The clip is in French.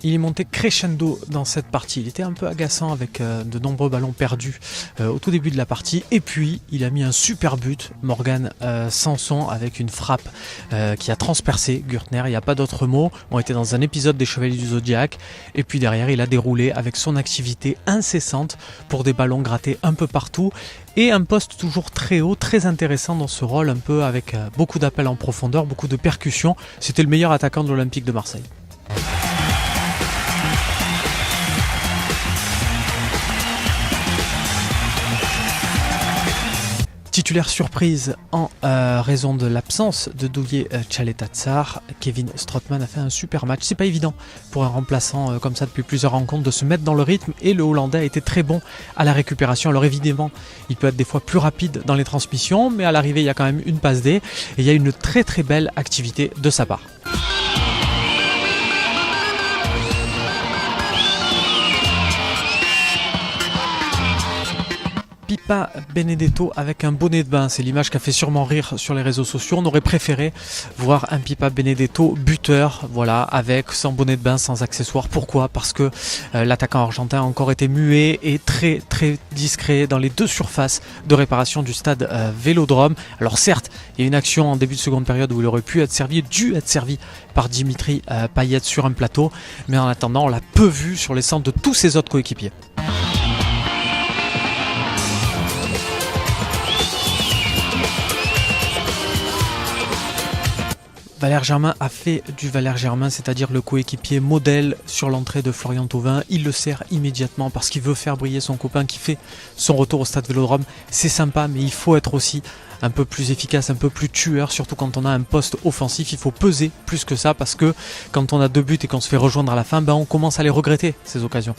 Il est monté crescendo dans cette partie. Il était un peu agaçant avec de nombreux ballons perdus au tout début de la partie. Et puis, il a mis un super but, Morgan Sanson, avec une frappe qui a transpercé Gürtner. Il n'y a pas d'autre mot. On était dans un épisode des Chevaliers du Zodiac. Et puis derrière, il a déroulé avec son activité incessante pour des ballons grattés un peu partout. Et un poste toujours très haut, très intéressant dans ce rôle, un peu avec beaucoup d'appels en profondeur, beaucoup de percussions. C'était le meilleur attaquant de l'Olympique de Marseille. Titulaire surprise en raison de l'absence de Douye Caleta-Car, Kevin Strootman a fait un super match. C'est pas évident pour un remplaçant comme ça depuis plusieurs rencontres de se mettre dans le rythme, et le Hollandais a été très bon à la récupération. Alors évidemment, il peut être des fois plus rapide dans les transmissions, mais à l'arrivée il y a quand même une passe D et il y a une très très belle activité de sa part. Pipa Benedetto avec un bonnet de bain, c'est l'image qui a fait sûrement rire sur les réseaux sociaux. On aurait préféré voir un Pipa Benedetto buteur, voilà, avec son bonnet de bain, sans accessoires. Pourquoi ? Parce que l'attaquant argentin a encore été muet et très très discret dans les deux surfaces de réparation du stade Vélodrome. Alors certes, il y a une action en début de seconde période où il aurait pu être servi, dû être servi par Dimitri Payet sur un plateau, mais en attendant, on l'a peu vu sur les centres de tous ses autres coéquipiers. Valère Germain a fait du Valère Germain, c'est-à-dire le coéquipier modèle sur l'entrée de Florian Thauvin. Il le sert immédiatement parce qu'il veut faire briller son copain qui fait son retour au stade Vélodrome. C'est sympa, mais il faut être aussi un peu plus efficace, un peu plus tueur, surtout quand on a un poste offensif. Il faut peser plus que ça parce que quand on a 2 buts et qu'on se fait rejoindre à la fin, on commence à les regretter, ces occasions.